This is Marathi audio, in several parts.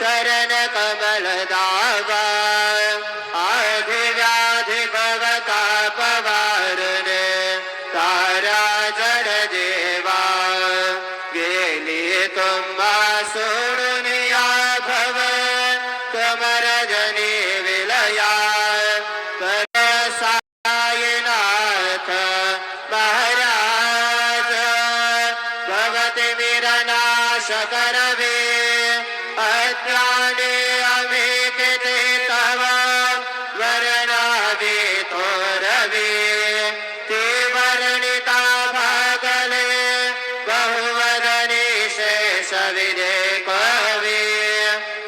चरण कमल दावा आधि व्याधि भवताप वारणे तारा जड देवा गेली तुम्हा सोडून या भव कमर जनी विलया कर साईनाथ महाराज भगवती वीरनाश करवे अज्ञाने आम्ही किती तव वर्णावे थोरवे ते वर्णिता भागले बहुवदनी शेष विदे कवे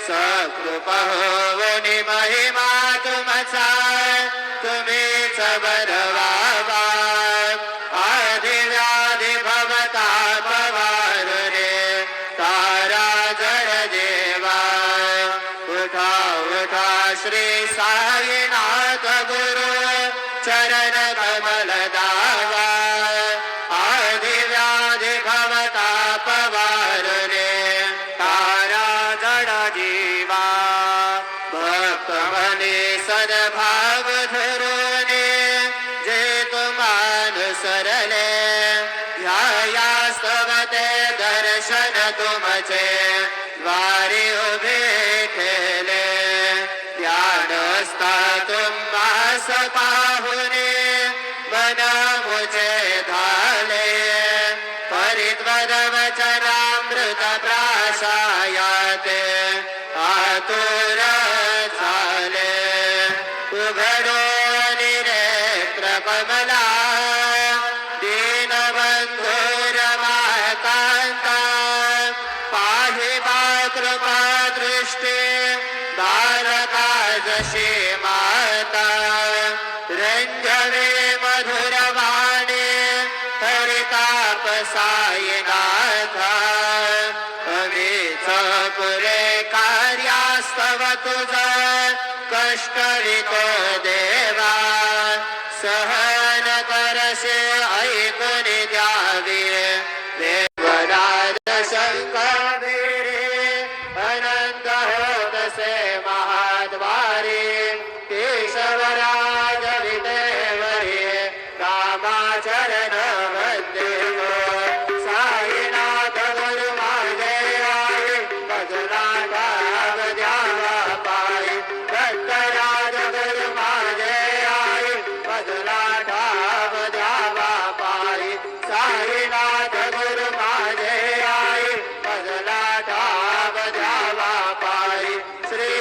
सकृप होवनी महिमा तुमचा तुम्हीच बरवावा आधि व्याधि भवताप वारणे तारा जड देवा उठा उठा श्री साईनाथ गुरु चरण कमल दावा आधि व्याधि भवताप वारणे तारा जड देवा भक्त मने सद्भाव धरुने जे तुमान सरले ध्यायास्तवते दर्शन तुमचे द्वारे उभे ठेले ध्यानस्था तुम्हास पाहुने मन मुझे धाले परित्वद वचनामृत प्राशायाते आतुर झाले उघडो निरेत्र कमला दीनबंधुर माकांता पाहि मा कृपा दृष्टी बालका जशी माता रंजवे मधुर वाणी हरिताप साईनाथा अमीच पुरे कार्यास्तव तुझ कष्टवितो देवा सहन करसे ऐकून द्यावे देवराज शंकरवीरे अनंत होतसे महाद्वारे केशवराज विदेवरे रामाचरण वंदे साईनाथ गुरु माझे आई भजना भाग द्यावा पायी दत्तराज गुरु माझे आई भजना भाग द्यावा पायी साईनाथ गुरु माझे आई भजना भाग द्यावा पायी श्री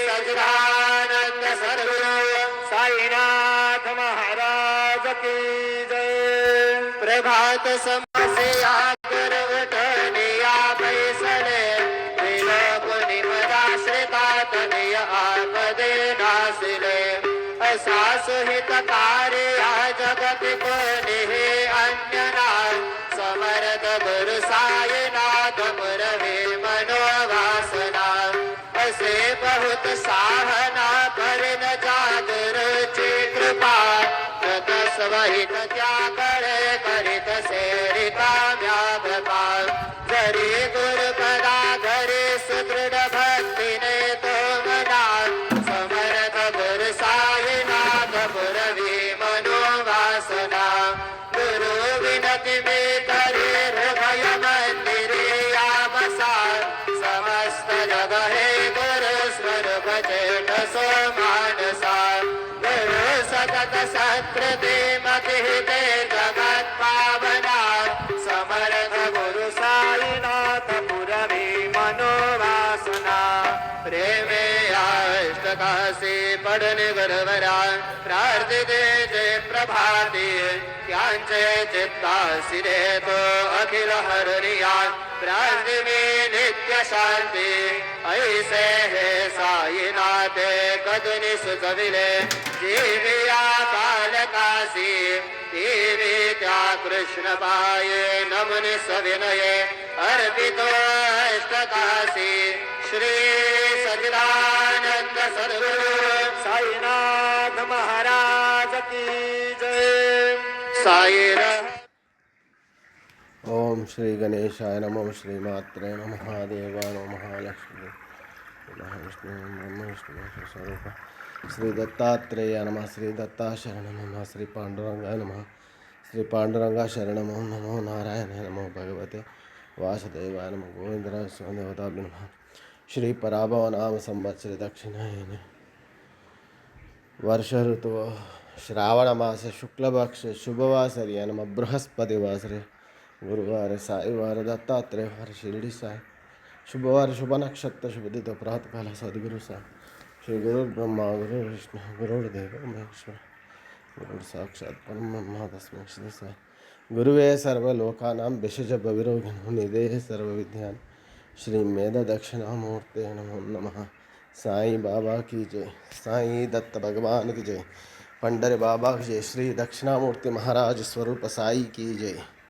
सच्चिदानंद सद्गुरु साईनाथ महाराज की जय। प्रभात समासे आकर उठनिया बैसले विलोकुनि पदाश्रितात निय आपदे नासिले असा सुहित कार्य जगति कोणिहि अन्यना समर्थ गुरु साईनाथ पुरवे मनोवासना असे बहुत साहना करिन जागृची कृपा स्वहित त्याकडे करीत सेरिता व्यापा जरी गुरुपदा धरी सुदृढ भक्तीने तो मना समर्थ गुरु साईनाथ पुरवी मनोवासना गुरु विनती मे तरी हृदय मंदिरे या बसा समस्त जग हे गुरु स्वरूप चेत सो मानसा गुरु सतत सत्कृती मती ते जगत पावना समर्थ गुरु साईनाथ पुरवी मनोवासना प्रेमे अष्टकाशी पडणे गुरुवरा प्रार्थिते जे प्रभाती यांचे चित्तासी देतो अखिल हरिया प्रार्थिमे नित्य शांती ऐसे हे साईनाथे कदुनि सुचविले जीविया बालकासी देवी त्या कृष्ण पाये नमनि सविनये अर्पितो अष्टकाशी श्री सच्चिदानंद सद्गुरु साईनाथ महाराज की जय। साई ओम श्री गणेशाय नमः श्री मात्रे नमः देवाय नमः महालक्ष्मी महाविष्णु ब्रह्म विष्णु स्वरूप श्री दत्तात्रेय नमः श्री दत्ता शरण नमः श्री पांडुरंगाय नमः श्री पांडुरंगा शरणम नमो नारायण नमो भगवते वासुदेवाय नमः गोविंदराज स्वामिदेवताभ्यो नमः श्री पराभव नाम संवत्सरे दक्षिणायने वर्ष ऋतु श्रावण मास शुक्लपक्ष शुभवासरे नमः बृहस्पतिवासरे गुरुवार साईवार दत्तात्रेय वार शिरडी साई शुभवार शुभ नक्षत्र शुभ दित प्रातःकाल सद्गुरु साई श्री गुरु ब्रह्मा गुरु विष्णु गुरुर्देव महेश्वर गुरु साक्षात् परब्रह्म तस्मै श्री साई गुरुवे सर्वलोकानां विशेषभविरोगिणो निधेः सर्वविद्यानां श्री मेध दक्षिणामूर्ते नमो नमः। साईं बाबा की जय, साईं दत्त भगवान की जय, पंडर बाबा की जय, श्री दक्षिणामूर्ति महाराज स्वरूप साई की जय।